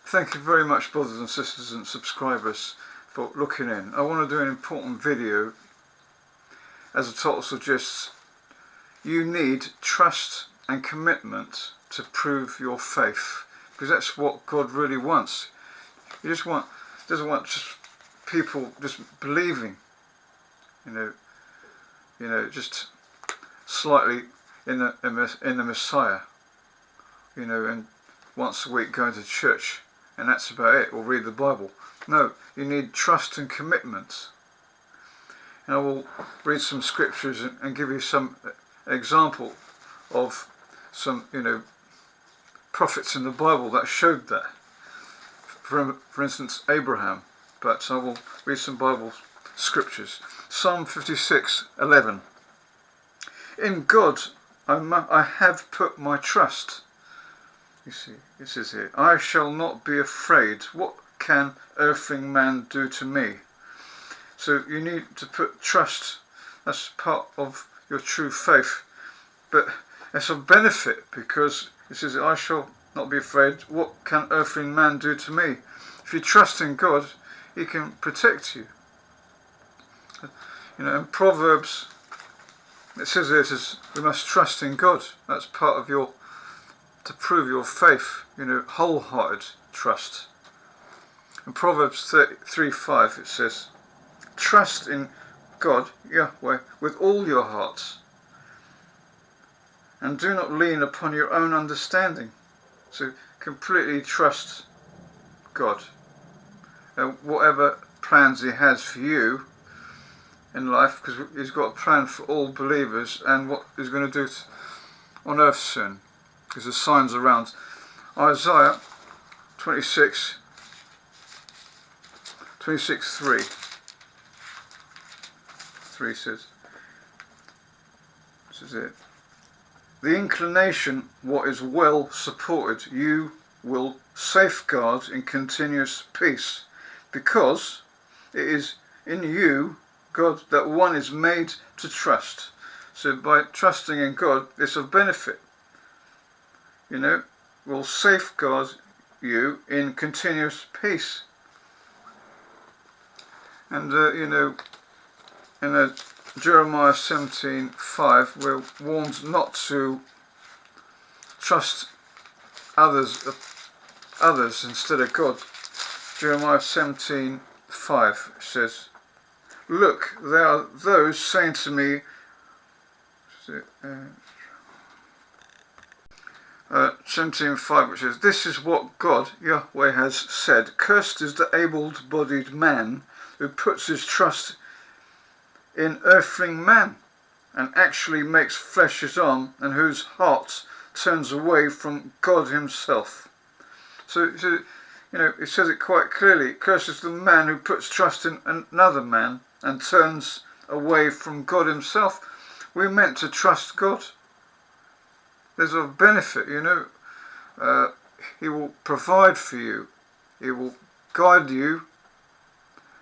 Thank you very much, brothers and sisters and subscribers, for looking in. I want to do an important video. As the title suggests, you need trust and commitment to prove your faith, because that's what God really wants. He doesn't want just people just believing, you know, just slightly in the Messiah, and once a week going to church, and that's about it, or read the Bible. No, you need trust and commitment. And I will read some scriptures and give you some example of some, prophets in the Bible that showed that. For instance, Abraham. But I will read some Bible scriptures. Psalm 56:11. In God I have put my trust. You see, it says here, I shall not be afraid. What can earthly man do to me? So you need to put trust. That's part of your true faith. But it's of benefit, because it says, I shall not be afraid. What can earthly man do to me? If you trust in God, He can protect you. In Proverbs, it says here, we must trust in God. That's part of to prove your faith, wholehearted trust. In Proverbs 3:5 it says, trust in God, Yahuah, with all your hearts, and do not lean upon your own understanding. So completely trust God. Whatever plans He has for you in life, because He's got a plan for all believers, and what He's going to do on earth soon. Because the signs around. Isaiah 26:3 says, this is it. The inclination, what is well supported, you will safeguard in continuous peace, because it is in you, God, that one is made to trust. So by trusting in God, it's of benefit. Will safeguard you in continuous peace. And in Jeremiah 17:5, we're warned not to trust others instead of God. Jeremiah 17:5 says, look, there are those saying to me, 17:5, which says, this is what God YHWH has said, cursed is the able-bodied man who puts his trust in earthly man, and actually makes flesh his arm, and whose heart turns away from God Himself. So it says it quite clearly. Cursed is the man who puts trust in another man and turns away from God Himself. We're meant to trust God. There's a benefit, He will provide for you. He will guide you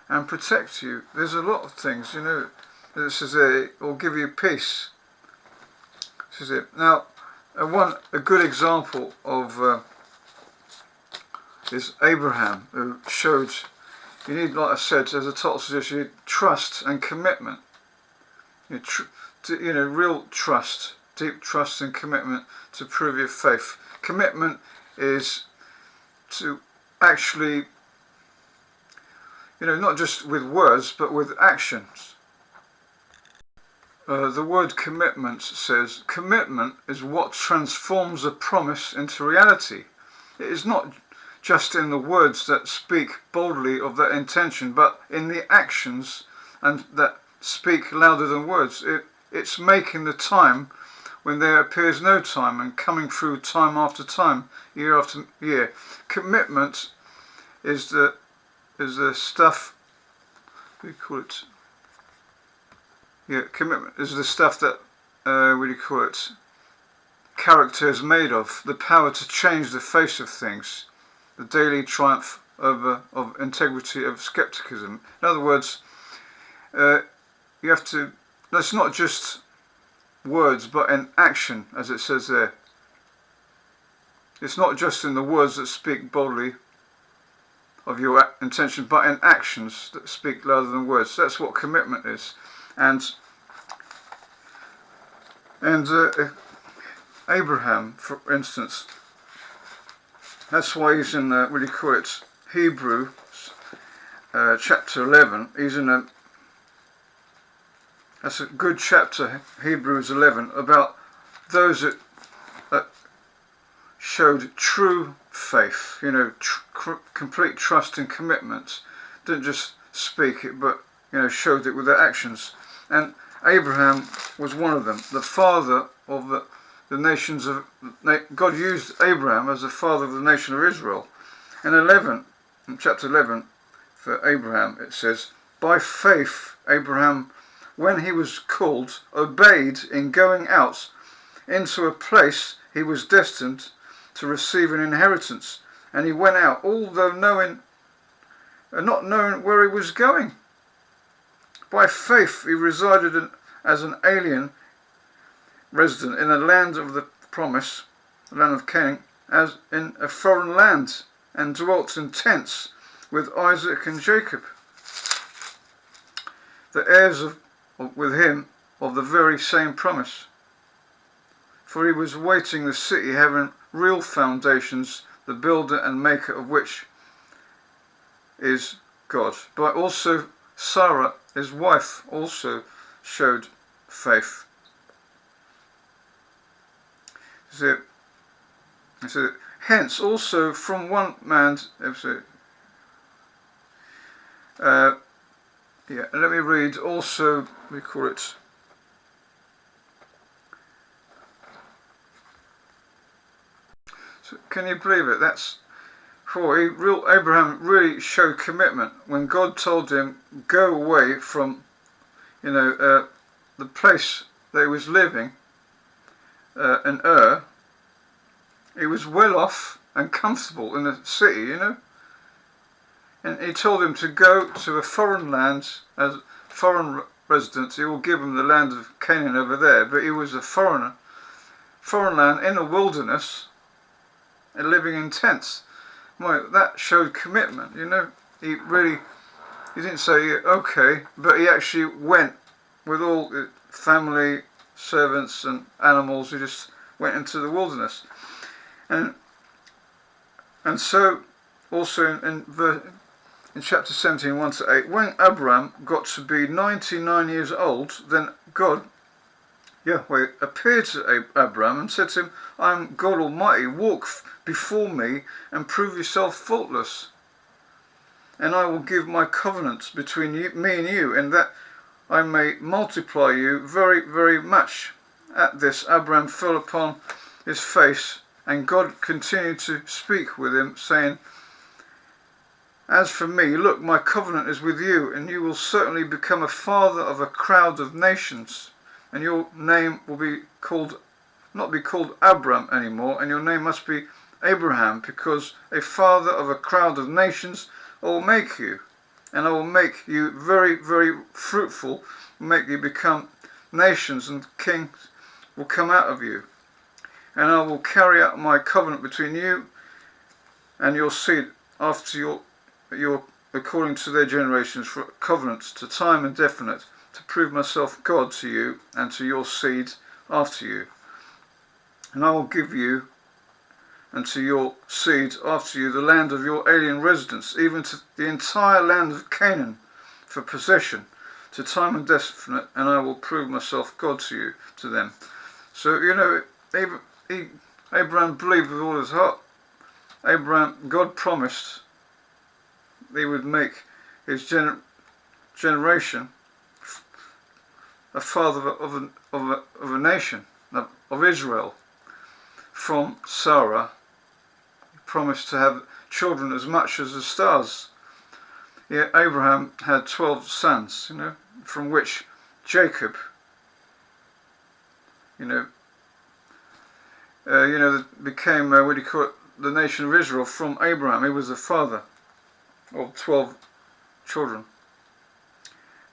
and protect you. There's a lot of things, It says it will give you peace. This is it. Now, a good example of is Abraham, who showed you need, like I said, as the title suggests, you need trust and commitment. Real trust, deep trust and commitment to prove your faith. Commitment is to actually, not just with words, but with actions. The word commitment says, commitment is what transforms a promise into reality. It is not just in the words that speak boldly of that intention, but in the actions and that speak louder than words. It's making the time when there appears no time, and coming through time after time, year after year. Commitment is the stuff, what do you call it? Commitment is the stuff that, character is made of, the power to change the face of things, the daily triumph of integrity, of skepticism. In other words, you have to, that's not just words, but in action, as it says there. It's not just in the words that speak boldly, of your intention, but in actions that speak louder than words. So that's what commitment is. And Abraham, for instance, that's why he's in what do you call it, Hebrews chapter 11. He's in that's a good chapter, Hebrews 11, about those that showed true faith, complete trust and commitment. Didn't just speak it, but showed it with their actions. And Abraham was one of them, the father of the nations of. God used Abraham as the father of the nation of Israel. In chapter 11, for Abraham, it says, "By faith, Abraham, when he was called, obeyed in going out into a place he was destined to receive an inheritance, and he went out, although not knowing where he was going. By faith he resided as an alien resident in a land of the promise, the land of Canaan, as in a foreign land, and dwelt in tents with Isaac and Jacob, the heirs with him of the very same promise. For he was waiting the city having real foundations, the builder and maker of which is God. But also Sarah, his wife, also showed faith." So, hence also from one man, let me read also, we call it, so can you believe it? That's for Abraham really showed commitment when God told him go away from the place that he was living in Ur. He was well off and comfortable in the city, and he told him to go to a foreign land as foreign residents. He will give him the land of Canaan over there, but he was a foreign land in a wilderness and living in tents. That showed commitment, He didn't say okay, but he actually went with all the family, servants and animals. He just went into the wilderness. And so also in chapter 17, 1-8, when Abraham got to be 99 years old, then God, Yahuah, appeared to Abraham and said to him, "I am God Almighty, walk before me and prove yourself faultless. And I will give my covenant between me and you, and that I may multiply you very, very much." At this, Abraham fell upon his face, and God continued to speak with him, saying, "As for me, look, my covenant is with you, and you will certainly become a father of a crowd of nations, and your name will not be called Abram anymore, and your name must be Abraham, because a father of a crowd of nations I will make you, and I will make you very, very fruitful, make you become nations, and kings will come out of you. And I will carry out my covenant between you and your seed after your according to their generations, for covenants to time indefinite, to prove myself God to you and to your seed after you. And I will give you and to your seed after you the land of your alien residence, even to the entire land of Canaan, for possession, to time indefinite, and I will prove myself God to them." So Abraham believed with all his heart. God promised he would make his generation a father of a nation, of Israel. From Sarah, he promised to have children as much as the stars. Abraham had 12 sons, from which Jacob, became the nation of Israel from Abraham. He was the father of 12 children.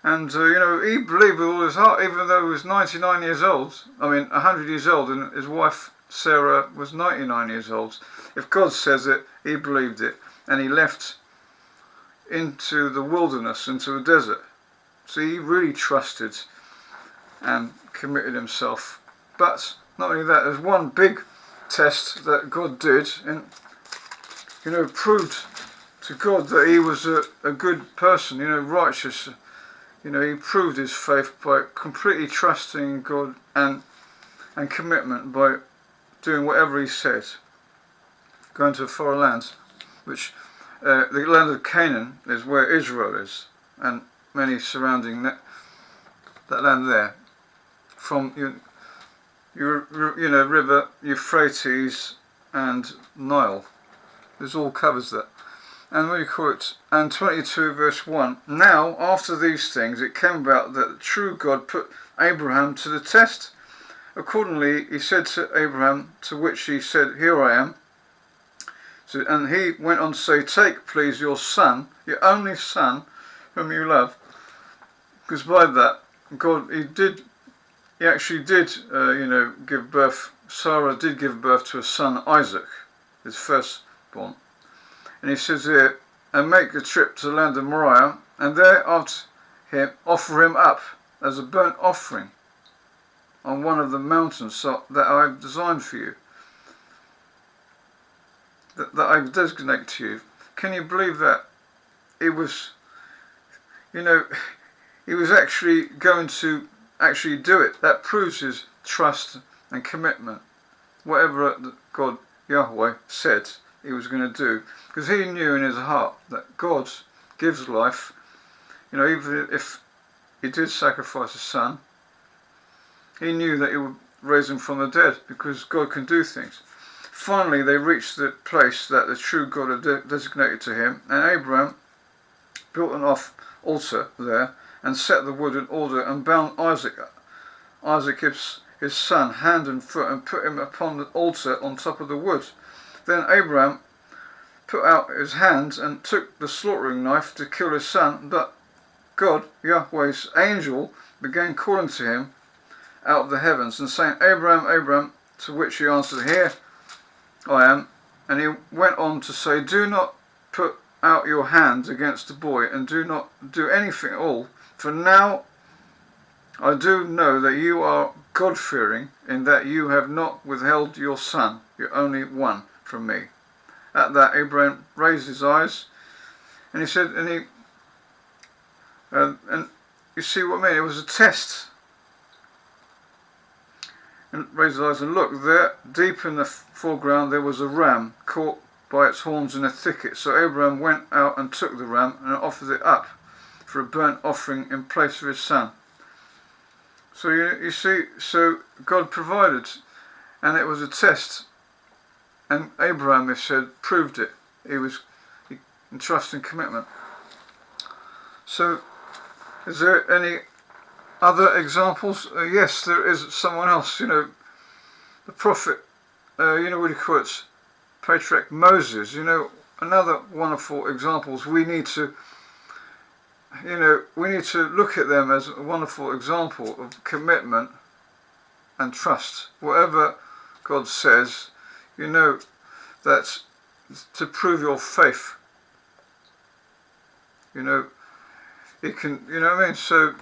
And, he believed with all his heart, even though he was 99 years old, 100 years old, and his wife Sarah was 99 years old. If God says it, he believed it. And he left into the wilderness, into the desert. So he really trusted and committed himself. But not only that, there's one big test that God did, and proved to God that he was a good person, righteous. He proved his faith by completely trusting in God and commitment by doing whatever he said. Going to a foreign land, which the land of Canaan is where Israel is, and many surrounding that land there. From river Euphrates and Nile. This all covers that. And what do you call it? And 22 verse 1. Now, after these things, it came about that the true God put Abraham to the test. Accordingly, he said to Abraham, to which he said, Here I am. So, and he went on to say, Take, please, your son, your only son, whom you love. Because by that, God, he actually did, give birth. Sarah did give birth to a son, Isaac, his firstborn. And he says here, and make a trip to the land of Moriah, and there offer him up as a burnt offering on one of the mountains that I have designed for you, that I designate to you. Can you believe that? It was, he was actually going to actually do it. That proves his trust and commitment. Whatever God YHWH said he was going to do, because he knew in his heart that God gives life. Even if he did sacrifice his son, he knew that he would raise him from the dead, because God can do things. Finally, they reached the place that the true God had designated to him, and Abraham built an altar there, and set the wood in order, and bound Isaac his son, hand and foot, and put him upon the altar on top of the wood. Then Abraham put out his hand and took the slaughtering knife to kill his son, but God, Yahweh's angel, began calling to him out of the heavens, and saying, Abraham, Abraham, to which he answered, Here I am. And he went on to say, Do not put out your hand against the boy, and do not do anything at all, for now I do know that you are God-fearing, in that you have not withheld your son, your only one, from me. At that Abraham raised his eyes, and he said, and you see what I mean? It was a test. And raised his eyes and looked. There, deep in the foreground, there was a ram caught by its horns in a thicket. So Abraham went out and took the ram and offered it up for a burnt offering in place of his son. So you see, so God provided, and it was a test. And Abraham, it said, proved it. He in trust and commitment. So, is there any other examples? Yes, there is someone else. The prophet. What do you call it? Patriarch Moses. Another wonderful examples. We need to look at them as a wonderful example of commitment and trust. Whatever God says, that's to prove your faith. It can, what I mean? So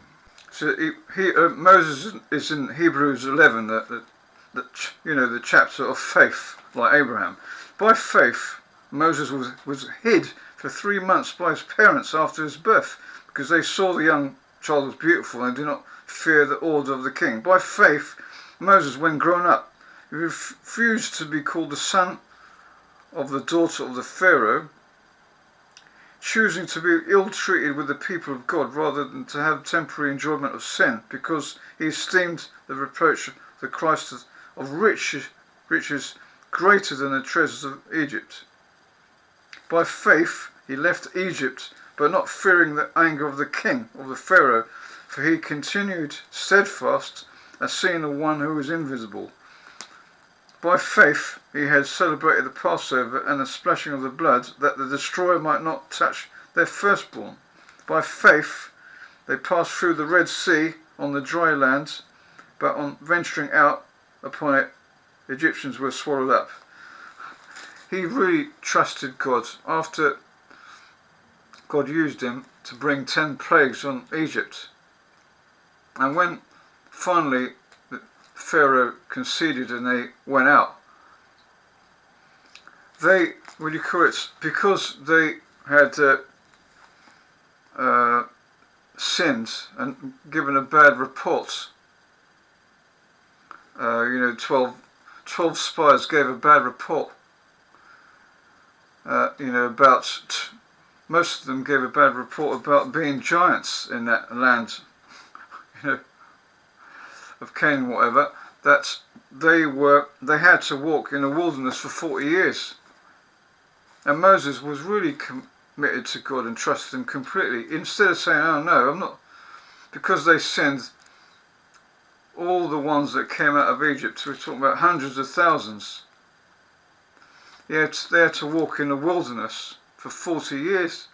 Moses is in Hebrews 11, the chapter of faith, like Abraham. By faith, Moses was hid for 3 months by his parents after his birth, because they saw the young child was beautiful and did not fear the order of the king. By faith, Moses, when grown up, he refused to be called the son of the daughter of the Pharaoh, choosing to be ill-treated with the people of God rather than to have temporary enjoyment of sin, because he esteemed the reproach of the Christ of riches greater than the treasures of Egypt. By faith he left Egypt, but not fearing the anger of the king, of the Pharaoh, for he continued steadfast as seeing the one who is invisible. By faith he had celebrated the Passover and the splashing of the blood, that the destroyer might not touch their firstborn. By faith they passed through the Red Sea on the dry land, but on venturing out upon it, the Egyptians were swallowed up. He really trusted God. After God used him to bring 10 plagues on Egypt. And when finally Pharaoh conceded and they went out, they, because they had sinned and given a bad report. 12 spies gave a bad report. Most of them gave a bad report about being giants in that land, of Canaan, whatever. That they had to walk in the wilderness for 40 years. And Moses was really committed to God and trusted him completely. Instead of saying, "Oh no, I'm not," because they sinned. All the ones that came out of Egypt, we're talking about hundreds of thousands. They had to walk in the wilderness for 40 years.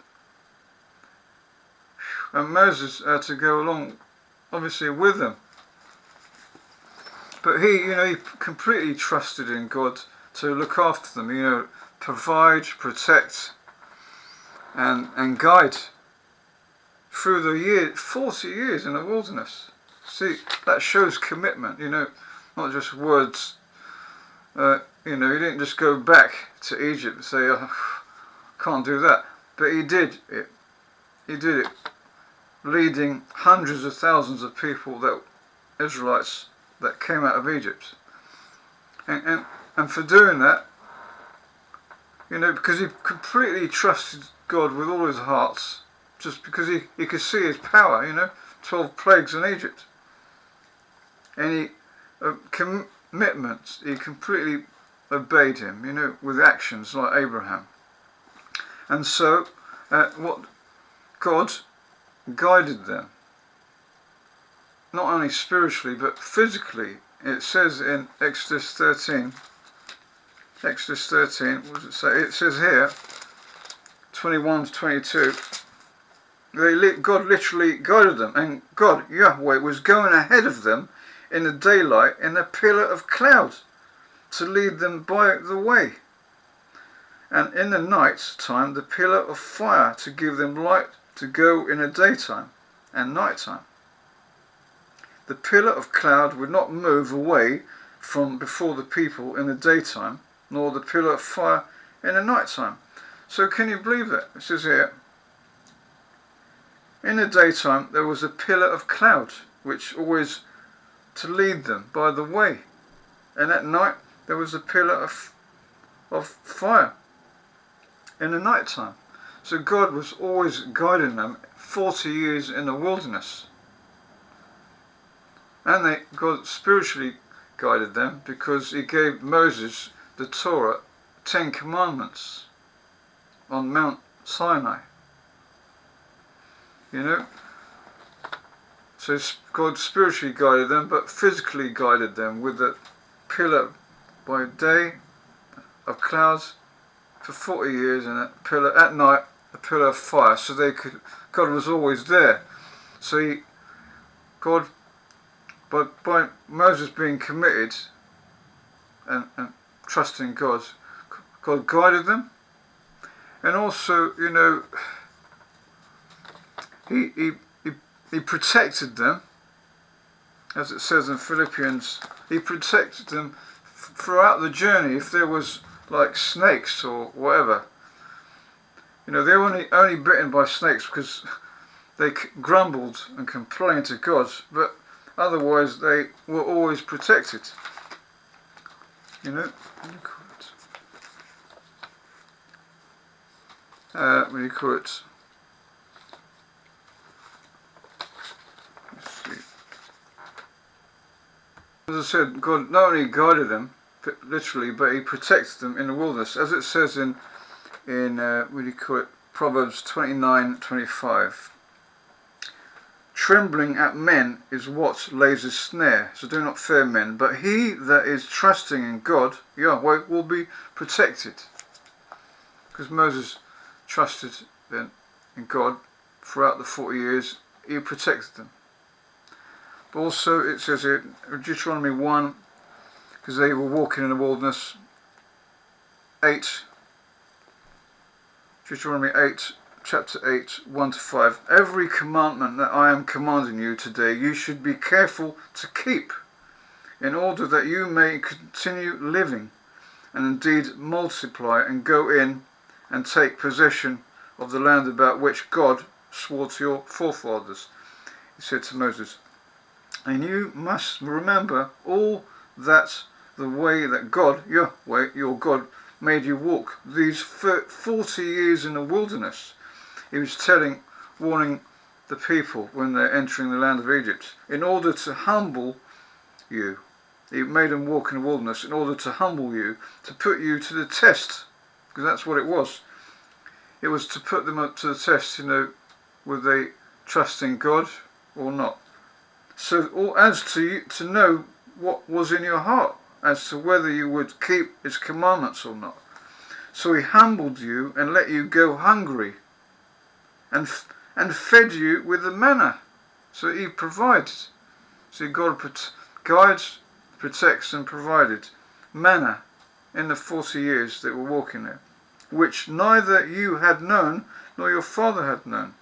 And Moses had to go along, obviously, with them. But he completely trusted in God to look after them, provide, protect, and guide through the 40 years in the wilderness. See, that shows commitment, not just words. He didn't just go back to Egypt and say, "Oh, can't do that." But he did it. He did it, leading hundreds of thousands of people, Israelites, that came out of Egypt. And for doing that, because he completely trusted God with all his heart, just because he could see his power, 12 plagues in Egypt. And commitment, he completely obeyed him, with actions like Abraham. And so, God guided them, not only spiritually but physically. It says in Exodus 13, what does it say? It says here, 21 to 22, God literally guided them, and God, Yahuah, was going ahead of them in the daylight in a pillar of cloud to lead them by the way, and in the night time the pillar of fire to give them light to go in the daytime and night time. The pillar of cloud would not move away from before the people in the daytime, nor the pillar of fire in the night time. So can you believe that? It says here, in the daytime there was a pillar of cloud which always to lead them by the way, and at night there was a pillar of fire in the night time. So God was always guiding them 40 years in the wilderness. And God spiritually guided them because he gave Moses the Torah, 10 commandments on Mount Sinai. So God spiritually guided them, but physically guided them with a pillar by day of clouds for 40 years, and a pillar at night, a pillar of fire. So God was always there. So by Moses being committed and trusting God, God guided them, and also He protected them, as it says in Philippians. He protected them throughout the journey. If there was like snakes or whatever, they were only bitten by snakes because they grumbled and complained to God, but otherwise they were always protected. What do you call it? As I said, God not only guided them, literally, but he protected them in the wilderness, as it says in Proverbs 29:25. Trembling at men is what lays a snare, so do not fear men, but he that is trusting in God, Yahuah, will be protected. Because Moses trusted in God throughout the 40 years, he protected them. But also it says here, Deuteronomy 1, because they were walking in the wilderness, Deuteronomy 8, chapter 8, 1 to 5. Every commandment that I am commanding you today, you should be careful to keep, in order that you may continue living, and indeed multiply, and go in and take possession of the land about which God swore to your forefathers. He said to Moses, and you must remember all that the way that God, Yahuah, your God, made you walk these 40 years in the wilderness. He was warning the people when they're entering the land of Egypt, in order to humble you. He made them walk in the wilderness in order to humble you, to put you to the test, because that's what it was. It was to put them up to the test, would they trust in God or not? So, or as to know what was in your heart, as to whether you would keep his commandments or not. So he humbled you and let you go hungry, and fed you with the manna. So he provides. See, God guides, protects and provided manna in the 40 years that we're walking there, which neither you had known nor your father had known,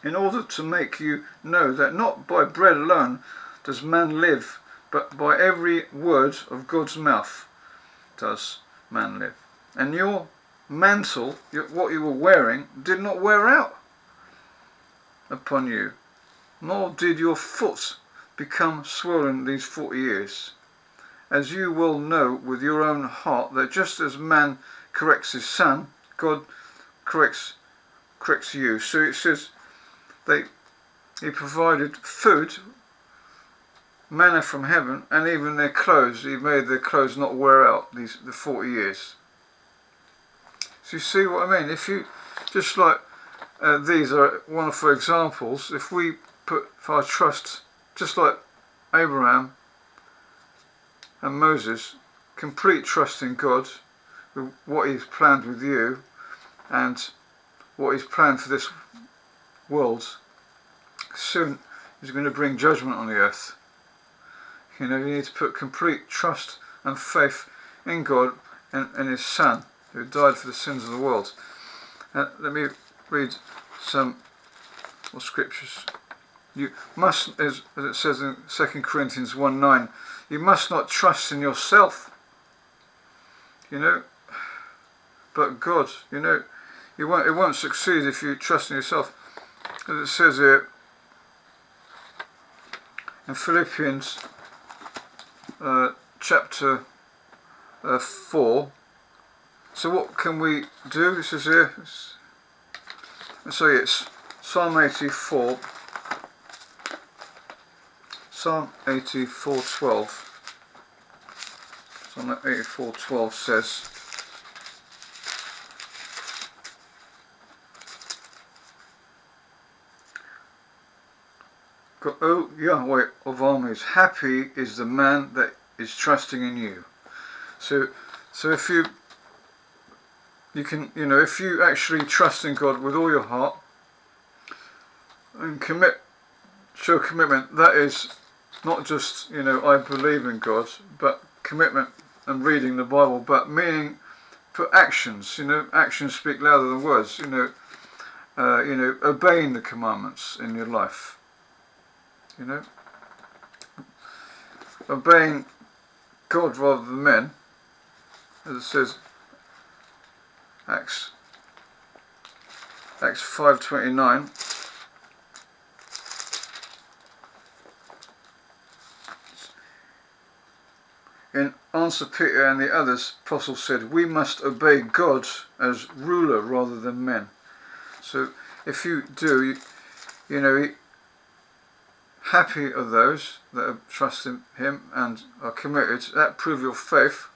in order to make you know that not by bread alone does man live, but by every word of God's mouth does man live. And your mantle, what you were wearing, did not wear out upon you, nor did your foot become swollen these 40 years. As you will know with your own heart, that just as man corrects his son, God corrects you. So it says he provided food, manna from heaven, and even their clothes. He made their clothes not wear out the 40 years. So you see what I mean? If you, just like these are wonderful examples, if we put our trust, just like Abraham and Moses, complete trust in God, with what he's planned with you and what he's planned for this world, soon he's going to bring judgment on the earth. You need to put complete trust and faith in God and his son, who died for the sins of the world. Let me read some more scriptures. You must, as it says in 2 Corinthians 1:9, you must not trust in yourself, but God. It won't succeed if you trust in yourself. As it says here in Philippians chapter 4. So what can we do? This is here. So it's Psalm 84. Psalm 84:12. Psalm 84:12 says, O Yahuah of armies, happy is the man that is trusting in you. So if you can, if you actually trust in God with all your heart and show commitment, that is not just, I believe in God, but commitment and reading the Bible, but meaning for actions, actions speak louder than words, obeying the commandments in your life, obeying God rather than men, as it says, Acts 5:29. In answer, Peter and the others apostles said, we must obey God as ruler rather than men. So if you do, happy are those that trust in him and are committed. That proves your faith.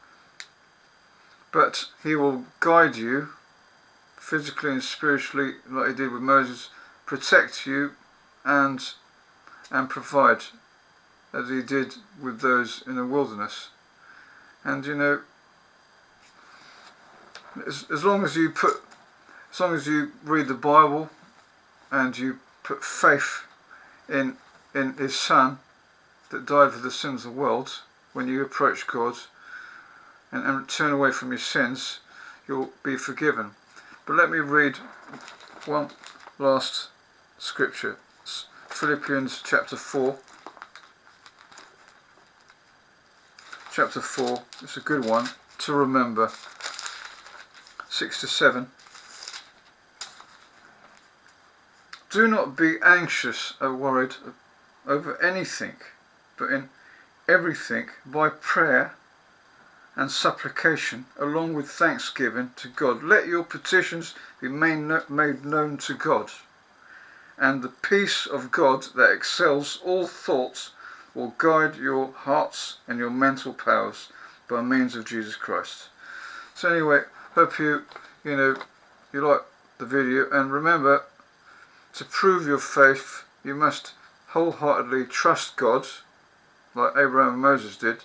But he will guide you physically and spiritually, like he did with Moses, protect you and provide, as he did with those in the wilderness. And as long as you read the Bible and you put faith in his son that died for the sins of the world, when you approach God and turn away from your sins, you'll be forgiven. But let me read one last scripture. It's Philippians chapter 4. Chapter 4, it's a good one to remember. 6 to 7. Do not be anxious or worried over anything, but in everything by prayer and supplication, along with thanksgiving to God, let your petitions be made known to God, and the peace of God that excels all thoughts will guide your hearts and your mental powers by means of Jesus Christ. So anyway, hope you like the video, and remember, to prove your faith you must wholeheartedly trust God like Abraham and Moses did,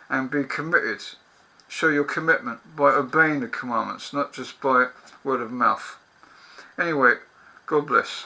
and be committed. Show your commitment by obeying the commandments, not just by word of mouth. Anyway, God bless.